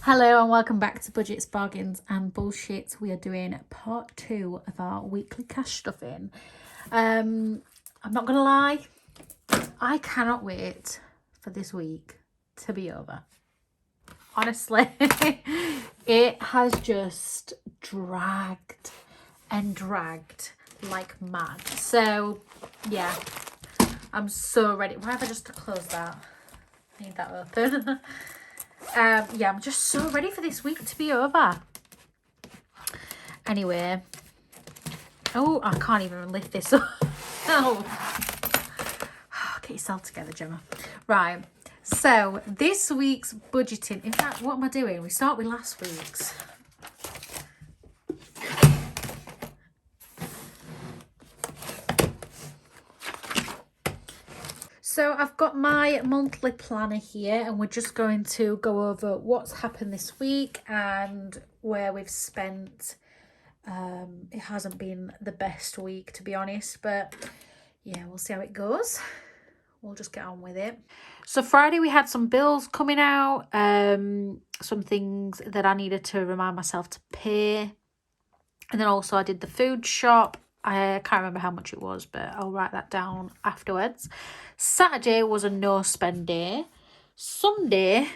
Hello and welcome back to Budgets, Bargains and Bullshit. We are doing part 2 of our weekly cash stuffing. I'm not gonna lie, I cannot wait for this week to be over. Honestly, it has just dragged and dragged like mad. So yeah, I'm so ready. Why have I just closed that? I need that open. Yeah, I'm just so ready for this week to be over. Anyway. Oh, I can't even lift this up. Oh. Get yourself together, Gemma. Right. So, this week's budgeting. In fact, what am I doing? We start with last week's. So I've got my monthly planner here and we're just going to go over what's happened this week and where we've spent. It hasn't been the best week, to be honest, but yeah, we'll see how it goes. We'll just get on with it. So Friday we had some bills coming out, some things that I needed to remind myself to pay. And then also I did the food shop. I can't remember how much it was, but I'll write that down afterwards. Saturday was a no spend day. Sunday,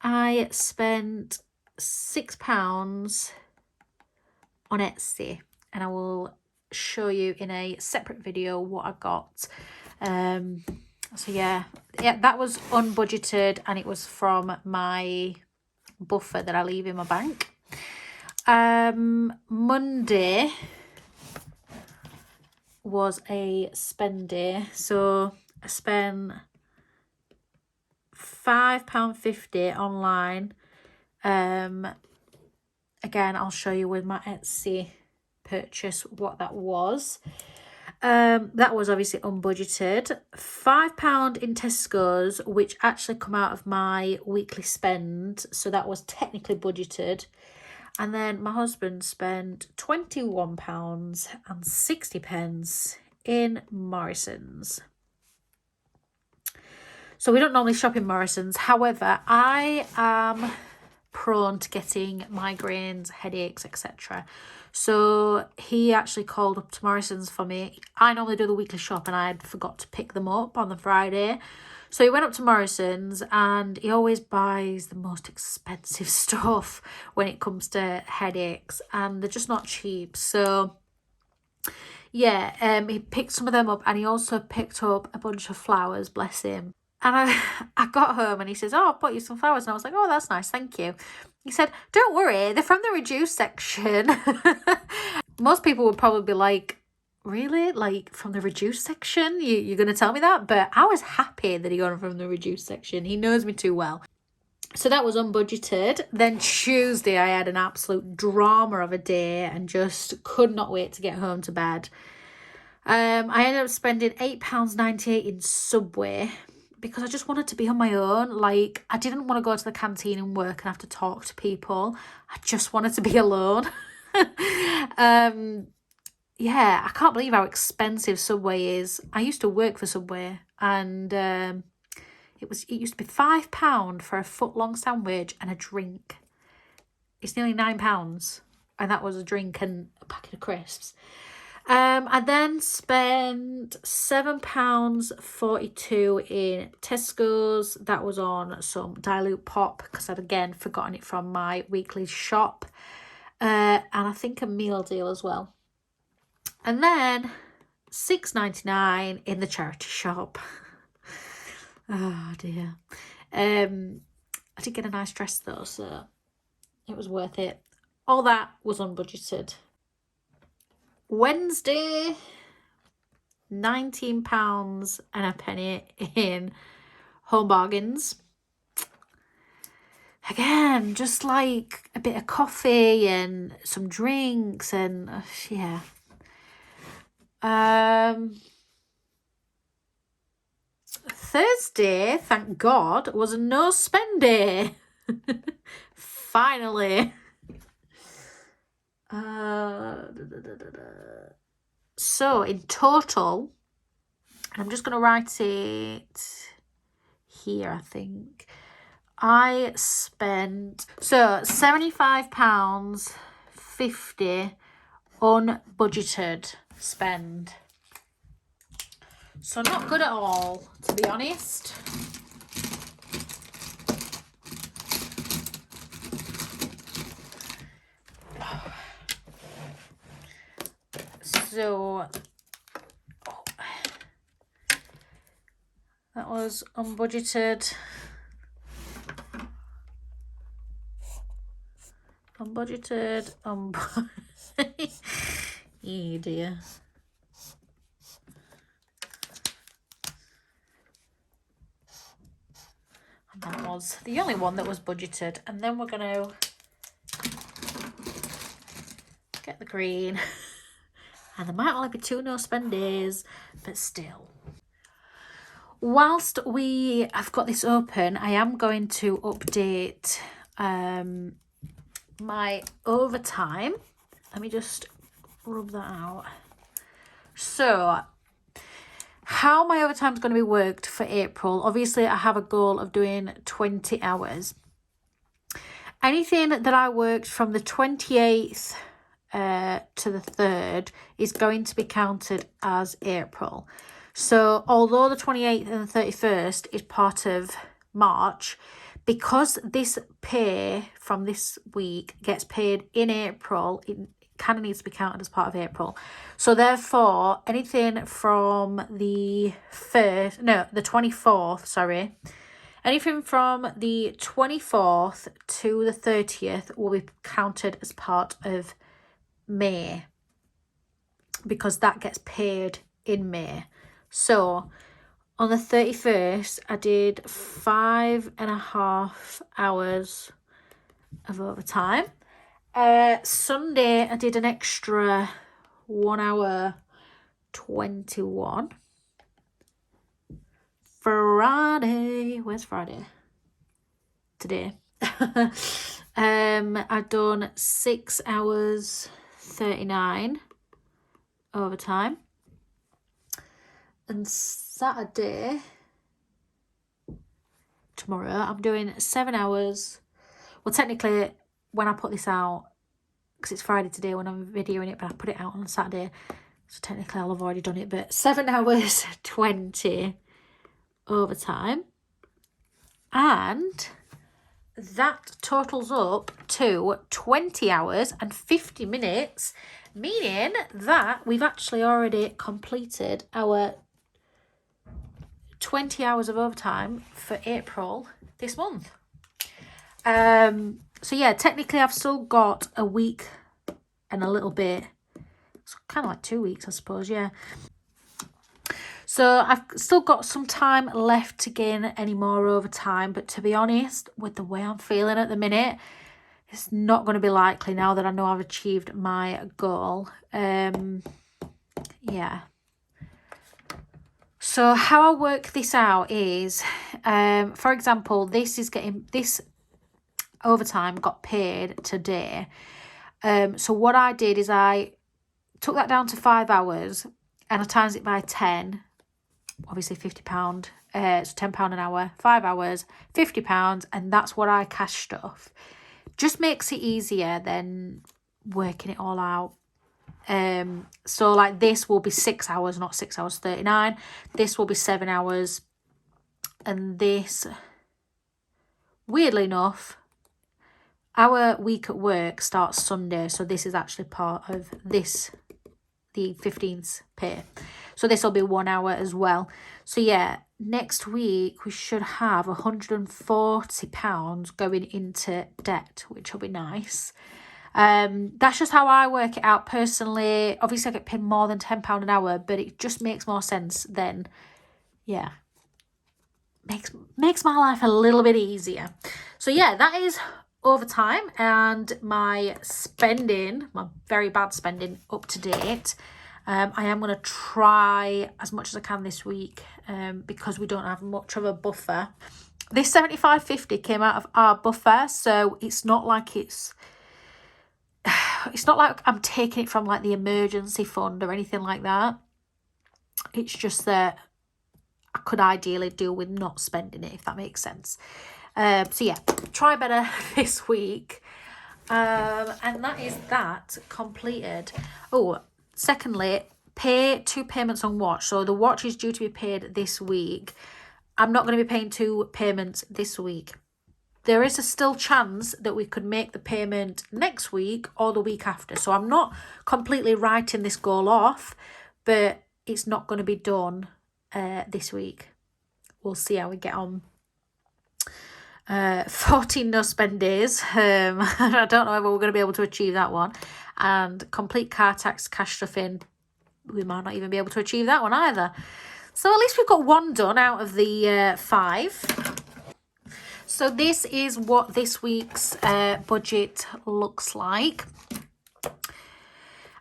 I spent £6 on Etsy, and I will show you in a separate video what I got. So yeah, that was unbudgeted, and it was from my buffer that I leave in my bank. Monday was a spend day, so I spent £5.50 online. Again, I'll show you with my Etsy purchase what that was. That was obviously unbudgeted. £5 in Tesco's, which actually come out of my weekly spend, so that was technically budgeted. And then my husband spent £21.60 in Morrison's. So we don't normally shop in Morrison's. However, I am prone to getting migraines, headaches, etc. So he actually called up to Morrison's for me. I normally do the weekly shop and I had forgot to pick them up on the Friday. So he went up to Morrison's and he always buys the most expensive stuff when it comes to headaches, and they're just not cheap. So yeah, he picked some of them up, and he also picked up a bunch of flowers, bless him. And I got home and he says, oh, I bought you some flowers. And I was like, oh, that's nice, thank you. He said, don't worry, they're from the reduced section. Most people would probably be like, really? Like, from the reduced section? You're going to tell me that? But I was happy that he got them from the reduced section. He knows me too well. So that was unbudgeted. Then Tuesday, I had an absolute drama of a day and just could not wait to get home to bed. I ended up spending £8.98 in Subway because I just wanted to be on my own. Like, I didn't want to go to the canteen and work and have to talk to people. I just wanted to be alone. Yeah, I can't believe how expensive Subway is. I used to work for Subway, and it used to be £5 for a foot-long sandwich and a drink. It's nearly £9, and that was a drink and a packet of crisps. I then spent £7.42 in Tesco's. That was on some Dilute Pop because I'd again forgotten it from my weekly shop. And I think a meal deal as well. And then £6.99 in the charity shop. Oh dear. I did get a nice dress though, so it was worth it. All that was unbudgeted. Wednesday, £19.01 in Home Bargains. Again, just like a bit of coffee and some drinks and yeah. Thursday, thank God, was a no spend day. Finally. So in total, and I'm just going to write it here, I think, I spent, so £75.50 unbudgeted spend. So not good at all, to be honest. So that was unbudgeted. Unbudgeted. Oh dear. And that was the only one that was budgeted. And then we're going to get the green. And there might only be 2 no spend days, but still. Whilst I've got this open, I am going to update my overtime. Let me just rub that out. So how my overtime is going to be worked for April, obviously I have a goal of doing 20 hours. Anything that I worked from the 28th to the 3rd is going to be counted as April. So although the 28th and the 31st is part of March, because this pay from this week gets paid in April, it kind of needs to be counted as part of April. So therefore, anything from the 24th, sorry, anything from the 24th to the 30th will be counted as part of May, because that gets paid in May. So on the 31st, I did 5.5 hours of overtime. Sunday, I did an extra 1 hour 21. Friday, where's Friday? Today. I've done 6 hours 39 overtime. And Saturday, tomorrow, I'm doing 7 hours. Well, technically, when I put this out, because it's Friday today when I'm videoing it, but I put it out on Saturday, so technically I'll have already done it, but 7 hours 20 overtime. And that totals up to 20 hours and 50 minutes, meaning that we've actually already completed our 20 hours of overtime for April this month. So yeah, technically I've still got a week and a little bit. It's kind of like 2 weeks, I suppose, yeah. So I've still got some time left to gain any more overtime, but to be honest, with the way I'm feeling at the minute, it's not going to be likely now that I know I've achieved my goal. Yeah. So how I work this out is, for example, this overtime got paid today. So what I did is I took that down to 5 hours and I times it by 10, obviously £50, so £10 an hour, 5 hours, £50, and that's what I cashed off. Just makes it easier than working it all out. So like this will be 6 hours, not 6 hours 39. This will be 7 hours, and this, weirdly enough, our week at work starts Sunday, so this is actually part of this, the 15th pay. So this will be 1 hour as well. So yeah, next week we should have £140 going into debt, which will be nice. That's just how I work it out personally. Obviously I get paid more than £10 an hour, but it just makes more sense then. Yeah, makes my life a little bit easier. So yeah, that is overtime and my spending, my very bad spending, up to date. I am going to try as much as I can this week, because we don't have much of a buffer. This £75.50 came out of our buffer, so it's not like it's it's not like I'm taking it from like the emergency fund or anything like that. It's just that I could ideally do with not spending it, if that makes sense. So yeah, try better this week. And that is that completed. Oh, secondly, pay 2 payments on watch. So the watch is due to be paid this week. I'm not going to be paying 2 payments this week. There is a still chance that we could make the payment next week or the week after. So I'm not completely writing this goal off, but it's not going to be done this week. We'll see how we get on. 14 no spend days. I don't know whether we're going to be able to achieve that one. And complete car tax cash stuff in. We might not even be able to achieve that one either. So at least we've got 1 done out of the 5. So this is what this week's budget looks like.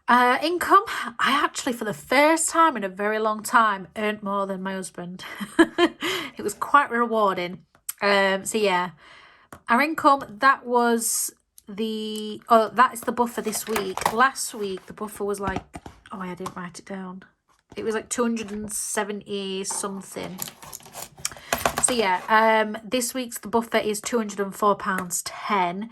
Income, I actually, for the first time in a very long time, earned more than my husband. It was quite rewarding. So yeah, our income, that was that is the buffer this week. Last week, the buffer was like, oh, I didn't write it down. It was like 270 something. So yeah, this week's the buffer is £204.10,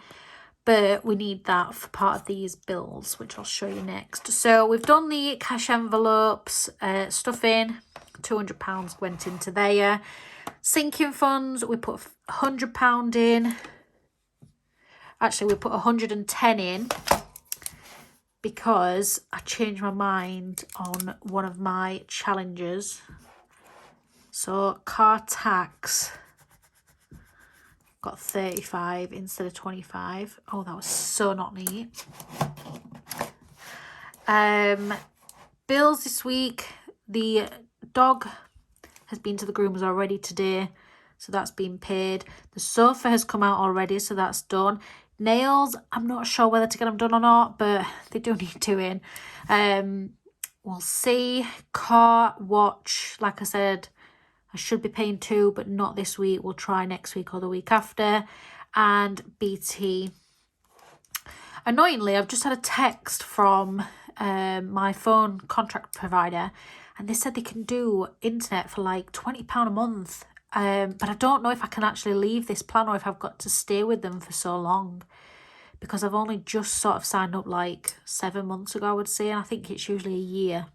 but we need that for part of these bills, which I'll show you next. So we've done the cash envelopes, stuff in, £200 went into there. Sinking funds, we put £100 in. Actually, we put 110 in because I changed my mind on one of my challenges. So car tax got 35 instead of 25. Oh, that was so not neat. Bills this week. The dog has been to the groomers already today, so that's been paid. The sofa has come out already, so that's done. Nails, I'm not sure whether to get them done or not, but they do need doing. We'll see. Car, watch, like I said, I should be paying 2, but not this week. We'll try next week or the week after. And BT. Annoyingly, I've just had a text from my phone contract provider, and they said they can do internet for like £20 a month. But I don't know if I can actually leave this plan or if I've got to stay with them for so long, because I've only just sort of signed up like 7 months ago, I would say, and I think it's usually a year.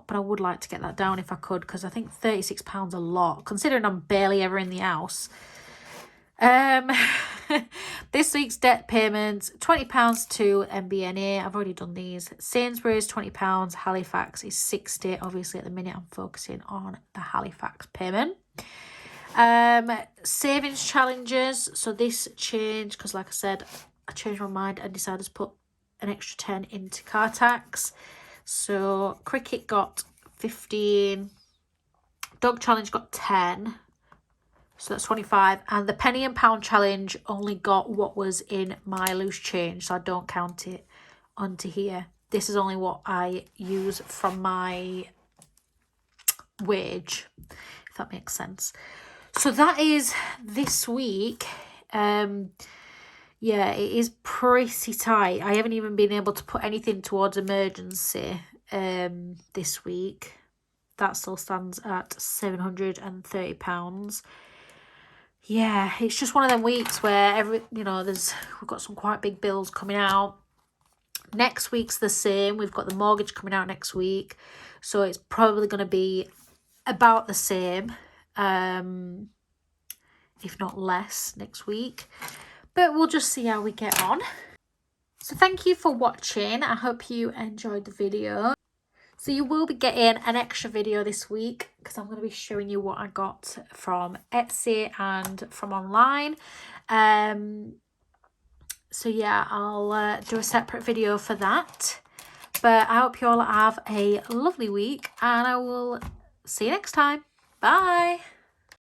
But I would like to get that down if I could, because I think £36 a lot, considering I'm barely ever in the house. This week's debt payments, £20 to MBNA. I've already done these. Sainsbury's, £20. Halifax is 60. Obviously, at the minute, I'm focusing on the Halifax payment. Savings challenges. So this changed because, like I said, I changed my mind and decided to put an extra 10 into car tax. So cricket got 15. Dog challenge got 10. So that's 25. And the penny and pound challenge only got what was in my loose change, so I don't count it onto here. This is only what I use from my wage, if that makes sense. So that is this week. Yeah, it is pretty tight. I haven't even been able to put anything towards emergency this week. That still stands at £730. Yeah, it's just one of them weeks where we've got some quite big bills coming out. Next week's the same. We've got the mortgage coming out next week, so it's probably going to be about the same, if not less, next week. But we'll just see how we get on. So thank you for watching. I hope you enjoyed the video. So you will be getting an extra video this week because I'm going to be showing you what I got from Etsy and from online. So yeah, I'll do a separate video for that. But I hope you all have a lovely week, and I will see you next time. Bye.